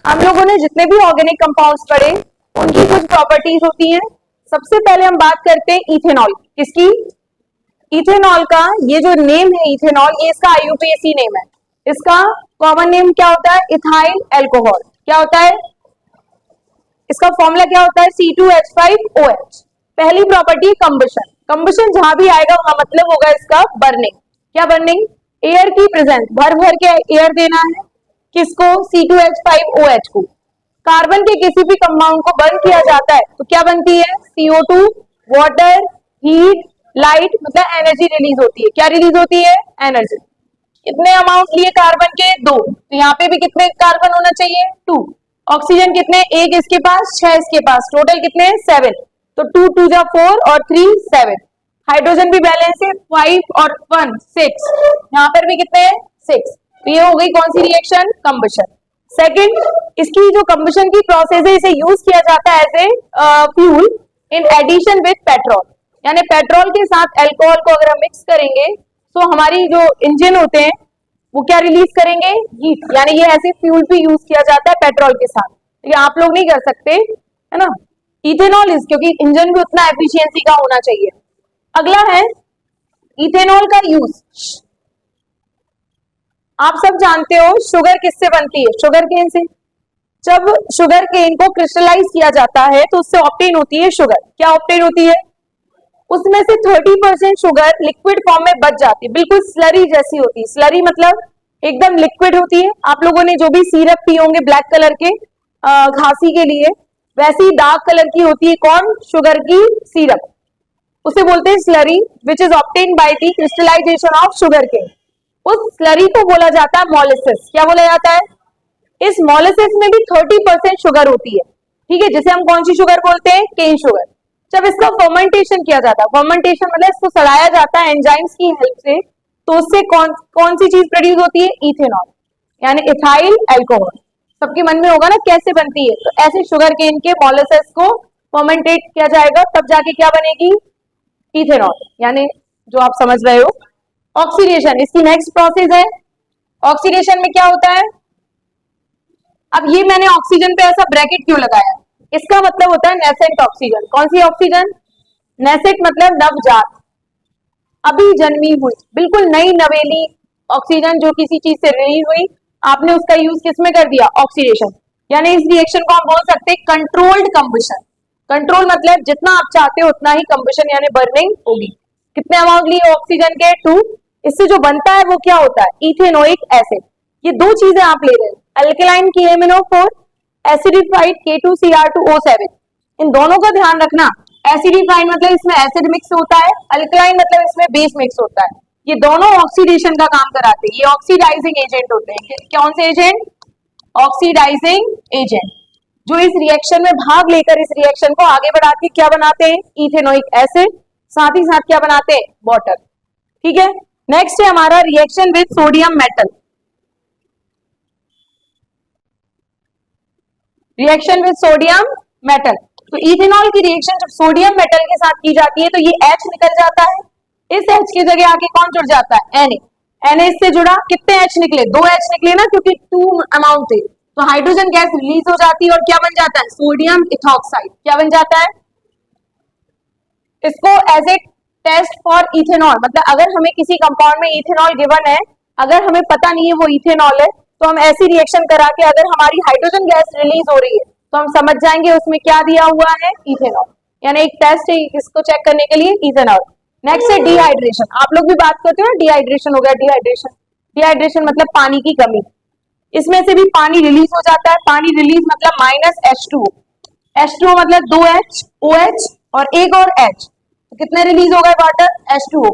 हम लोगों ने जितने भी ऑर्गेनिक कंपाउंड्स पढ़े उनकी कुछ प्रॉपर्टीज होती हैं। सबसे पहले हम बात करते हैं इथेनॉल। किसकी? इथेनॉल का ये जो नेम है इथेनॉल, ये इसका आईयूपीएसी नेम है। इसका कॉमन नेम क्या होता है? Ethyl alcohol. क्या होता है इसका फॉर्मूला? क्या होता है? C2H5OH। पहली प्रॉपर्टी कंबशन। कंबशन जहां भी आएगा वहां मतलब होगा इसका बर्निंग। क्या बर्निंग? एयर की प्रेजेंस, भर भर के एयर देना है। किसको? C2H5OH को। कार्बन के किसी भी कंपाउंड को बर्न किया जाता है तो क्या बनती है? CO2, वाटर, हीट, लाइट, मतलब एनर्जी रिलीज होती है। क्या रिलीज होती है? एनर्जी। कितने अमाउंट लिए कार्बन के? 2। तो यहाँ पे भी कितने कार्बन होना चाहिए? 2। ऑक्सीजन कितने? 1 इसके पास, 6 इसके पास, टोटल कितने? 7। तो 2 2 जा 4 और 3 7। हाइड्रोजन भी बैलेंस है, 5 और 1 6। यहाँ पर भी कितने हैं? 6। तो ये हो गई कौन सी रिएक्शन? कंबशन। सेकंड, इसकी जो कंबशन की प्रोसेस है इसे यूज किया जाता है as a fuel in addition with petrol. यानी पेट्रोल के साथ अल्कोहल को अगर हम मिक्स करेंगे तो हमारी जो इंजन होते हैं वो क्या रिलीज करेंगे? हीट। यानी ये ऐसे फ्यूल भी यूज किया जाता है पेट्रोल के साथ। तो ये आप लोग नहीं कर सकते, है ना। इथेनॉल इज, क्योंकि इंजन भी उतना एफिशिएंसी का होना चाहिए। अगला है इथेनॉल का यूज। आप सब जानते हो शुगर किससे बनती है? शुगर केन से। जब शुगर केन को क्रिस्टलाइज किया जाता है तो उससे ऑब्टेन होती है शुगर। क्या ऑब्टेन होती है? उसमें से 30% शुगर लिक्विड फॉर्म में बच जाती है, बिल्कुल स्लरी जैसी होती है। स्लरी मतलब एकदम लिक्विड होती है। आप लोगों ने जो भी सिरप पिए होंगे ब्लैक कलर के खांसी के लिए, वैसी डार्क कलर की होती है। कौन? शुगर की सिरप। उसे बोलते हैं slurry, which is obtain by the crystallization of sugar cane. उस स्लरी को बोला जाता है मोलेसिस। क्या बोला जाता है? इस मोलेसिस में भी 30% शुगर होती है, ठीक है, जिसे हम कौन सी शुगर बोलते हैं? Cane sugar. जब इसका फर्मेंटेशन किया जाता है, फर्मेंटेशन मतलब इसको सड़ाया जाता है एंजाइम्स की हेल्प से, तो उससे कौन सी चीज प्रोड्यूस होती है? इथेनॉल, यानी इथाइल अल्कोहल। सबके मन में होगा ना कैसे बनती है? तो ऐसे शुगर केन के मोलेसिस को फर्मेंटेट किया जाएगा, तब जाके क्या बनेगी? इथेनॉल, यानी जो आप समझ रहे हो। ऑक्सीडेशन इसकी नेक्स्ट प्रोसेस है। ऑक्सीडेशन में क्या होता है? अब ये मैंने ऑक्सीजन पे ऐसा ब्रैकेट क्यों लगाया? इसका मतलब होता है नेसेंट ऑक्सीजन। कौन सी ऑक्सीजन? नेसेंट मतलब नवजात, अभी जन्मी हुई, बिल्कुल नई नवेली ऑक्सीजन जो किसी चीज से रिलीज हुई, आपने उसका यूज किसमें कर दिया? ऑक्सीडेशन। यानी इस रिएक्शन को हम बोल सकते हैं कंट्रोल्ड कंबशन। कंट्रोल मतलब जितना आप चाहते हो उतना ही कंबशन यानी बर्निंग होगी। कितने अमाउंट लिए ऑक्सीजन के? 2। इससे जो बनता है वो क्या होता है? Ethanoic acid. ये दो चीजें आप ले रहे हैं, अल्कलाइन KMnO4, एसिडिफाइड K2Cr2O7। इन दोनों का ध्यान रखना। एसिडिफाइड मतलब इसमें एसिड मिक्स होता है, अल्कलाइन मतलब इसमें बेस मिक्स होता है। ये दोनों ऑक्सीडेशन का काम कराते हैं। ये ऑक्सीडाइजिंग एजेंट होते हैं। कौन से एजेंट? ऑक्सीडाइजिंग एजेंट, जो इस रिएक्शन में भाग लेकर इस रिएक्शन को आगे बढ़ा के क्या बनाते हैं? Ethanoic acid. साथ ही साथ क्या बनाते हैं? वाटर। ठीक है। नेक्स्ट है हमारा reaction with sodium metal. Reaction with sodium metal. तो इथेनॉल की रिएक्शन जब सोडियम मेटल के साथ की जाती है तो ये H निकल जाता है। इस H की जगह आके कौन जुड़ जाता है? Na। Na इससे जुड़ा, कितने H निकले? 2 H निकले ना, क्योंकि 2 अमाउंट थे। तो हाइड्रोजन गैस रिलीज हो जाती है और क्या बन जाता है? Sodium ethoxide. क्या बन जाता है? इसको as a test for ethanol, मतलब अगर हमें किसी कंपाउंड में इथेनॉल गिवन है, अगर हमें पता नहीं है वो इथेनॉल है, तो हम ऐसी रिएक्शन करा के अगर हमारी हाइड्रोजन गैस रिलीज हो रही है तो हम समझ जाएंगे उसमें क्या दिया हुआ है? इथेनॉल। यानी एक टेस्ट है इसको चेक करने के लिए, इथेनॉल। नेक्स्ट है डिहाइड्रेशन। आप लोग भी बात करते हो ना, डिहाइड्रेशन हो गया। डिहाइड्रेशन, डिहाइड्रेशन मतलब पानी की कमी। इसमें से भी पानी रिलीज हो जाता है। पानी रिलीज मतलब -H2O। H2O मतलब 2H, OH और एक और H। तो कितने रिलीज हो गए वाटर? H2O।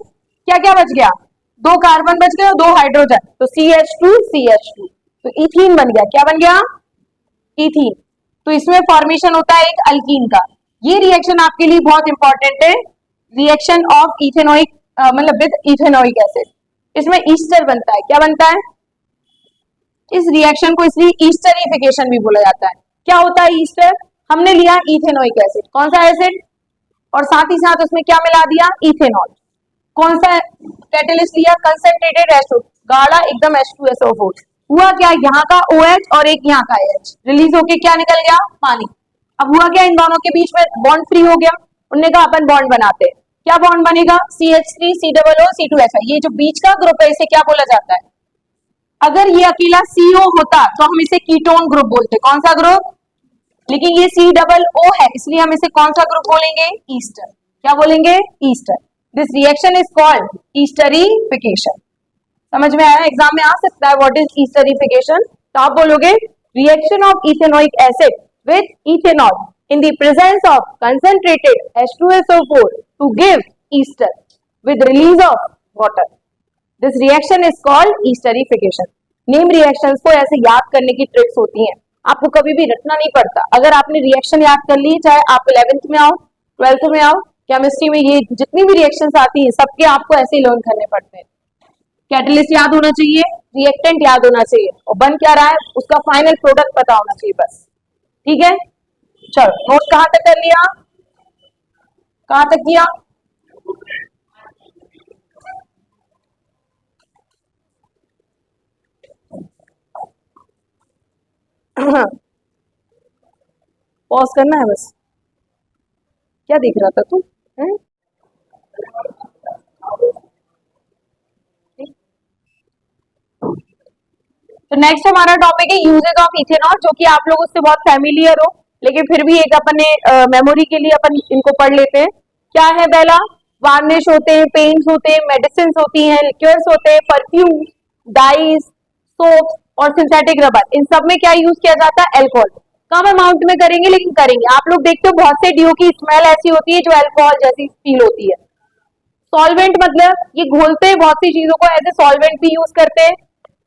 क्या क्या बच गया? 2 कार्बन बच गए और 2 हाइड्रोजन, तो CH2 CH2। तो इथीन बन गया। क्या बन गया? इथीन। तो इसमें फॉर्मेशन होता है एक अल्कीन का। ये रिएक्शन आपके लिए बहुत इंपॉर्टेंट है, रिएक्शन ऑफ इथेनोइक मतलब विद इथेनोइक एसिड। इसमें ईस्टर बनता है। क्या बनता है? इस रिएक्शन को इसलिए ईस्टरिफिकेशन भी बोला जाता है। क्या होता है ईस्टर? हमने लिया इथेनोइक एसिड, कौन सा एसिड, और साथ ही साथ उसमें क्या मिला दिया? इथेनॉल। कौन सा कैटेलिस्ट लिया? कंसंट्रेटेड H2, गाढ़ा एकदम H2SO4। हुआ क्या, यहाँ का OH और एक यहाँ का H रिलीज होके क्या निकल गया, पानी। अब हुआ क्या, इन दोनों के बीच में बॉन्ड फ्री हो गया, उनने कहा अपन बॉन्ड बनाते हैं, क्या बॉन्ड बनेगा, CH3 COO C2H5, ये जो बीच का ग्रुप है इसे क्या बोला जाता है, अगर ये अकेला CO होता तो हम इसे कीटोन ग्रुप बोलते, कौन सा ग्रुप, लेकिन ये COO है इसलिए हम इसे कौन सा ग्रुप बोलेंगे, ईस्टर, क्या बोलेंगे, ester. This reaction is called esterification. समझ में आया, एग्जाम में आ सकता है व्हाट इज ईस्टरिफिकेशन, तो आप बोलोगे reaction of ethanoic acid with ethanol in the presence of concentrated H2SO4 to give ester with release of water. This reaction is called esterification. Name reactions को ऐसे याद करने की ट्रिक्स होती हैं, आपको कभी भी रटना नहीं पड़ता। अगर आपने रिएक्शन याद कर ली, चाहे आप 11th में आओ 12th में आओ, केमिस्ट्री में ये जितनी भी रिएक्शंस आती हैं सबके आपको ऐसे ही लर्न करने पड़ते हैं। कैटलिस्ट याद होना चाहिए, रिएक्टेंट याद होना चाहिए, और बन क्या रहा है उसका फाइनल प्रोडक्ट पता होना चाहिए बस, ठीक है। चलो नोट कहां तक कर लिया, कहां तक किया, पॉज करना है बस, क्या देख रहा था तू, तो नेक्स्ट हमारा टॉपिक है यूजेस ऑफ इथेनॉल, जो कि आप लोग उससे बहुत फैमिलियर हो, लेकिन फिर भी एक अपने मेमोरी के लिए अपन इनको पढ़ लेते हैं। क्या है, पहला वार्निश होते हैं, पेंट्स होते हैं, मेडिसिन होती हैं, लिक्योर्स होते हैं, परफ्यूम, डाइज, सोप और सिंथेटिक रबर, इन सब में क्या यूज किया जाता है, अल्कोहल। कम अमाउंट में करेंगे लेकिन करेंगे। आप लोग देखते हो बहुत से डीओ की स्मेल ऐसी होती है जो अल्कोहल जैसी फील होती है। सॉल्वेंट मतलब ये घोलते हैं बहुत सी चीजों को, एज ए सॉल्वेंट भी यूज करते हैं।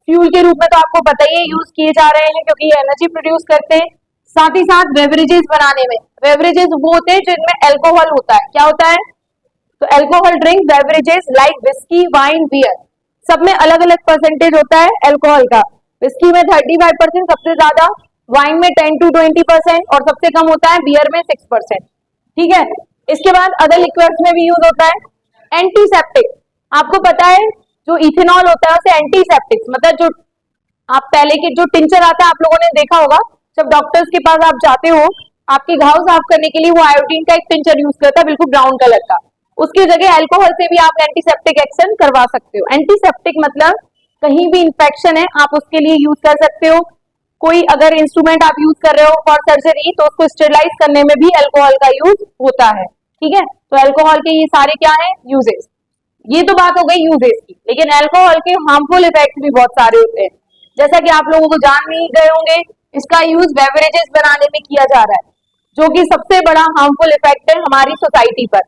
फ्यूल के रूप में तो आपको पता ही है यूज किए जा रहे हैं क्योंकि ये एनर्जी प्रोड्यूस करते हैं। साथ ही साथ बेवरेजेस बनाने में, बेवरेजेस वो होते हैं जिनमें अल्कोहल होता है, क्या होता है, तो alcohol drink beverages like whisky, wine, beer, सब में अलग अलग परसेंटेज होता है अल्कोहल का। विस्की में 35% सबसे ज्यादा, वाइन में 10 to 20% और सबसे कम होता है बियर में 6%, ठीक है। इसके बाद अदर लिक्विड्स में भी यूज होता है। एंटीसेप्टिक, आपको पता है जो इथेनॉल होता है उसे एंटीसेप्टिक मतलब जो आप पहले के जो टिंचर आता है आप लोगों ने देखा होगा, जब डॉक्टर्स के पास आप जाते हो आपके घाव साफ करने के लिए वो आयोडीन का एक टिंचर यूज करता है बिल्कुल ब्राउन कलर का, उसकी जगह अल्कोहल से भी आप एंटीसेप्टिक एक्शन करवा सकते हो। एंटीसेप्टिक मतलब कहीं भी इंफेक्शन है आप उसके लिए यूज कर सकते हो। कोई अगर इंस्ट्रूमेंट आप यूज कर रहे हो फॉर सर्जरी तो उसको स्टेरिलाइज करने में भी अल्कोहल का यूज होता है, ठीक है। तो अल्कोहल के ये सारे क्या है यूजेस, ये तो बात हो गई यूजेस की, लेकिन अल्कोहल के हार्मफुल इफेक्ट भी बहुत सारे होते हैं। जैसा कि आप लोगों को जान नहीं गए होंगे, इसका यूज बेवरेजेस बनाने में किया जा रहा है, जो कि सबसे बड़ा हार्मफुल इफेक्ट है हमारी सोसाइटी पर,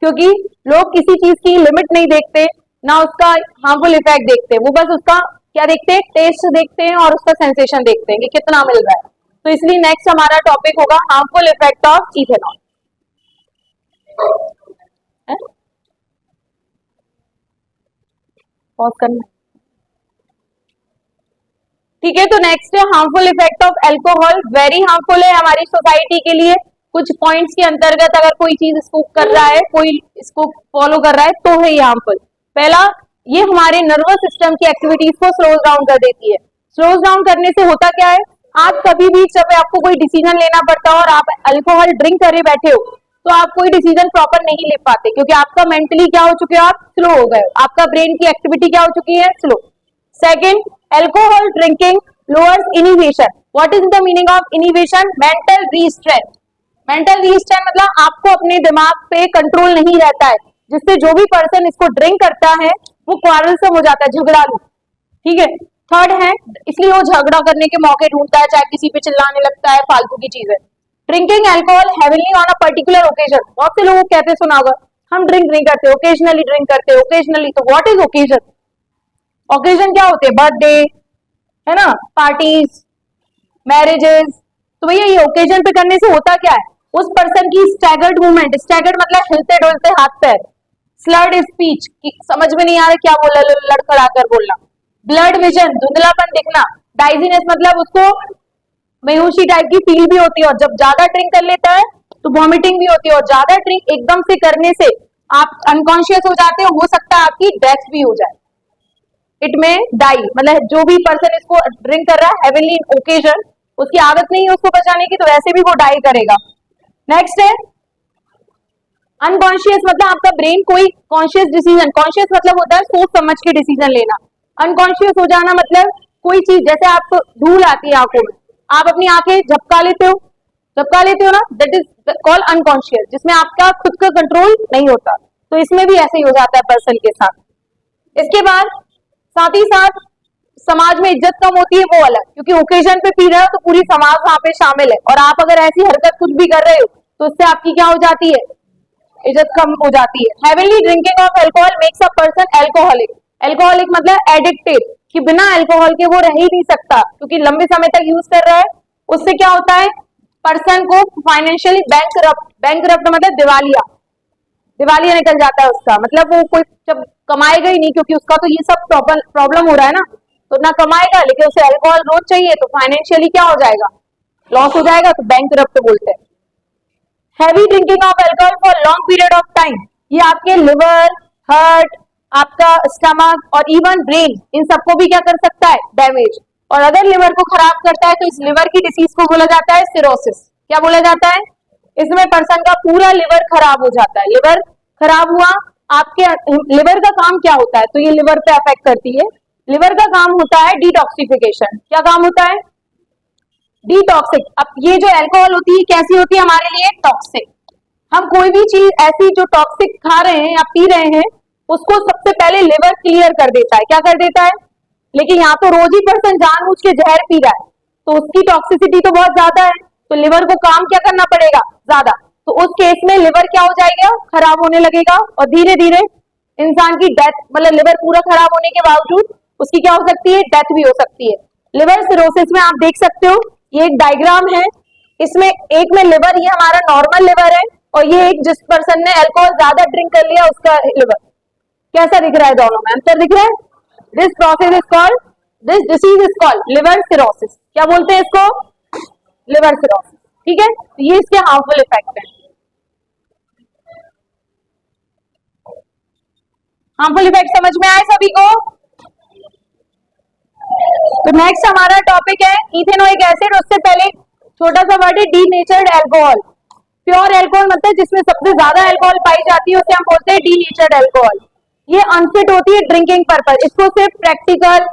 क्योंकि लोग किसी चीज की लिमिट नहीं देखते ना उसका हार्मफुल इफेक्ट देखते हैं, वो बस उसका क्या देखते हैं, टेस्ट देखते हैं और उसका सेंसेशन देखते हैं कि कितना मिल रहा है। तो इसलिए नेक्स्ट हमारा टॉपिक होगा harmful effect of ethanol. Pause करना, ठीक है। तो नेक्स्ट है harmful effect of alcohol, very harmful है हमारी सोसाइटी के लिए। कुछ पॉइंट्स के अंतर्गत अगर कोई चीज इसको कर रहा है, कोई इसको फॉलो कर रहा है तो है ये हार्मफुल। पहला, ये हमारे नर्वस सिस्टम की एक्टिविटीज को स्लो डाउन कर देती है। स्लो डाउन करने से होता क्या है, आप कभी भी जब आपको कोई डिसीजन लेना पड़ता है और आप अल्कोहल ड्रिंक करे बैठे हो तो आप कोई डिसीजन प्रॉपर नहीं ले पाते, क्योंकि आपका मेंटली क्या हो चुके हो, आप स्लो हो गए, आपका ब्रेन की एक्टिविटी क्या हो चुकी है, slow. Second, alcohol drinking lowers inhibition. What is the meaning of inhibition, mental restraint. Mental restraint मतलब आपको अपने दिमाग पे कंट्रोल नहीं रहता है, जिससे जो भी पर्सन इसको ड्रिंक करता है वो क्वारलसम हो जाता है, झगड़ालू, ठीक है। थर्ड है, इसलिए वो झगड़ा करने के मौके ढूंढता है, चाहे किसी पे चिल्लाने लगता है, फालतू की चीजें। Drinking alcohol heavily on a particular occasion. बहुत से लोगों को कहते सुना होगा हम ड्रिंक नहीं करते, ओकेजनली ड्रिंक करते, ओकेजनली। तो व्हाट इज ओकेजन, ओकेजन क्या होते हैं, बर्थडे है ना, पार्टीज, मैरिजेस। तो भैया ये ओकेजन पे करने से होता क्या है, उस पर्सन की स्टैगर्ड मूवमेंट, स्टैगर्ड मतलब हिलते डुलते हाथ पैर, स्लर्ड स्पीच, समझ में नहीं आ रहा क्या बोला, लड़खड़ा कर बोलना, ब्लड विजन, धुंधलापन दिखना, डाइजीनेस मतलब उसको बेहोशी टाइप की फील भी होती है, और जब ज्यादा ड्रिंक कर लेता है तो वॉमिटिंग भी होती है, और ज्यादा ड्रिंक एकदम से करने से आप अनकॉन्शियस हो जाते हो सकता है आपकी डेथ भी हो जाए। इट में डाई, मतलब जो भी पर्सन इसको ड्रिंक कर रहा है हेवीली इन ओकेजन, उसकी आदत नहीं है उसको बचाने की, तो वैसे भी वो डाई करेगा। नेक्स्ट है अनकॉन्शियस, मतलब आपका ब्रेन कोई कॉन्शियस डिसीजन, कॉन्शियस मतलब होता है सोच समझ के डिसीजन लेना, अनकॉन्शियस हो जाना मतलब कोई चीज, जैसे आप धूल आती है आंखों में, आप अपनी आंखें झपका लेते हो ना, दैट इज कॉल्ड अनकॉन्शियस, जिसमें आपका खुद का कंट्रोल नहीं होता। तो इसमें भी ऐसे ही हो जाता है पर्सन के साथ। इसके बाद साथ ही साथ समाज में इज्जत कम होती है, वो अलग, क्योंकि ओकेजन पे पी रहे हो तो पूरी समाज वहां पे शामिल है, और आप अगर ऐसी हरकत कुछ भी कर रहे हो तो उससे आपकी क्या हो जाती है, इज्जत कम हो जाती है। Heavily drinking of alcohol makes a person alcoholic, alcoholic मतलब एडिक्टेड, कि बिना अल्कोहल के वो रह ही नहीं सकता, क्योंकि लंबे समय तक यूज कर रहा है। उससे क्या होता है, पर्सन को फाइनेंशियली बैंकरप्ट मतलब दिवालिया निकल जाता है उसका, मतलब वो कोई जब कमाएगा ही नहीं, क्योंकि उसका तो ये सब प्रॉब्लम हो रहा है ना, तो ना कमाएगा, लेकिन उसे अल्कोहल रोज चाहिए, तो फाइनेंशियली क्या हो जाएगा, लॉस हो जाएगा, तो बैंकरप्ट बोलते हैं। Heavy drinking of alcohol for long period of time, ये आपके लिवर, हार्ट, आपका स्टमक और इवन ब्रेन, इन सबको भी क्या कर सकता है, डैमेज। और अगर लिवर को खराब करता है तो इस लिवर की डिसीज को बोला जाता है सिरोसिस। क्या बोला जाता है, इसमें पर्सन का पूरा लिवर खराब हो जाता है। लिवर खराब हुआ, आपके लिवर का काम क्या होता है, तो ये लिवर पे अफेक्ट करती है। लिवर का काम होता है डिटॉक्सिफिकेशन। क्या काम होता है, डिटॉक्सिक। अब ये जो अल्कोहल होती है कैसी होती है हमारे लिए, टॉक्सिक। हम कोई भी चीज ऐसी जो टॉक्सिक खा रहे हैं या पी रहे हैं, उसको सबसे पहले लिवर क्लियर कर देता है। क्या कर देता है, लेकिन यहाँ तो रोज ही पर्सन जानबूझ के जहर पी रहा है, तो उसकी टॉक्सिसिटी तो बहुत ज्यादा है, तो लिवर को काम क्या करना पड़ेगा, ज्यादा। तो उस केस में लिवर क्या हो जाएगा, खराब होने लगेगा, और धीरे धीरे इंसान की डेथ, मतलब लिवर पूरा खराब होने के बावजूद उसकी क्या हो सकती है, डेथ भी हो सकती है। लिवर सिरोसिस में आप देख सकते हो, ये एक डायग्राम है, इसमें एक में लिवर, ये हमारा नॉर्मल लिवर है, और ये एक जिस पर्सन ने अल्कोहल ज्यादा ड्रिंक कर लिया उसका लिवर। कैसा दिख रहा है, दोनों में अंतर दिख रहा है। This process is called, this disease is called liver cirrhosis. क्या बोलते हैं इसको, लिवर सिरोसिस। ठीक है, तो ये इसके हार्मफुल इफेक्ट है। हार्मफुल इफेक्ट समझ में आए सभी को। तो नेक्स्ट हमारा टॉपिक है इथेनोइक एसिड। उससे पहले छोटा सा वर्ड है डीनेचर्ड अल्कोहल। प्योर अल्कोहल मतलब जिसमें सबसे ज्यादा अल्कोहल पाई जाती है उसे हम बोलते हैं डीनेचर्ड अल्कोहल। ये अनफिट होती है ड्रिंकिंग पर्पज, इसको सिर्फ प्रैक्टिकल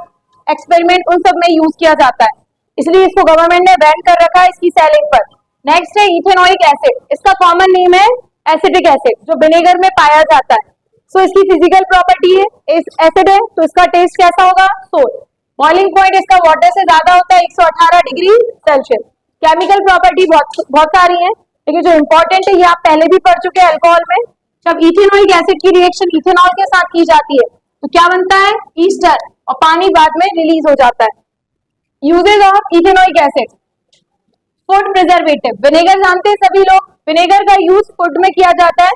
एक्सपेरिमेंट उन सब में यूज किया जाता है, इसलिए इसको गवर्नमेंट ने बैन कर रखा है इसकी सेलिंग पर। नेक्स्ट है इथेनोइक एसिड, इसका कॉमन नेम है एसिटिक एसिड, जो विनेगर में पाया जाता है। सो इसकी फिजिकल प्रॉपर्टी है एसिड है, तो इसका टेस्ट कैसा होगा, सोर। बॉइलिंग पॉइंट इसका वाटर से ज्यादा होता है 118 डिग्री सेल्सियस। केमिकल प्रॉपर्टी बहुत सारी है, लेकिन जो इंपॉर्टेंट है ये आप पहले भी पढ़ चुके हैं अल्कोहल में। जब इथेनोइक एसिड की रिएक्शन इथेनॉल के साथ की जाती है तो क्या बनता है, ईस्टर, और पानी बाद में रिलीज हो जाता है। Usages of ethanoic acid, food preservative. Vinegar जानते हैं सभी लोग, विनेगर का यूज फूड में किया जाता है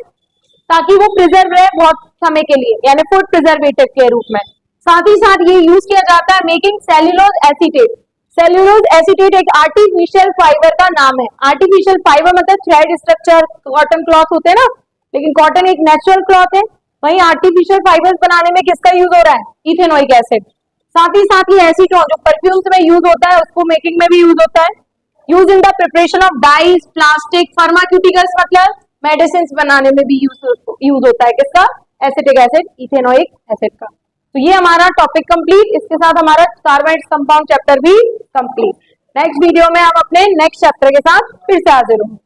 ताकि वो प्रिजर्व रहे बहुत समय के लिए, यानी फूड प्रिजर्वेटिव के रूप में। साथ ही साथ ये यूज किया जाता है making cellulose acetate. Cellulose acetate एक आर्टिफिशियल फाइबर का नाम है। आर्टिफिशियल फाइबर मतलब थ्रेड स्ट्रक्चर, कॉटन क्लॉथ होते हैं ना, लेकिन कॉटन एक नेचुरल क्लॉथ है, वहीं आर्टिफिशियल फाइबर्स बनाने में किसका यूज हो रहा है, इथेनोइक एसिड। साथ ही ये एसीटोन जो परफ्यूम्स में यूज होता है उसको मेकिंग में भी यूज होता है। Use in the preparation of dyes, plastic, pharmaceuticals मतलब मेडिसिन बनाने में भी यूज होता है किसका, एसिटिक एसिड, इथेनोइक एसिड का। तो ये हमारा टॉपिक कंप्लीट, इसके साथ हमारा कार्बोनेट कंपाउंड चैप्टर भी कंप्लीट। नेक्स्ट वीडियो में हम अपने नेक्स्ट चैप्टर के साथ फिर से हाजिर होंगे।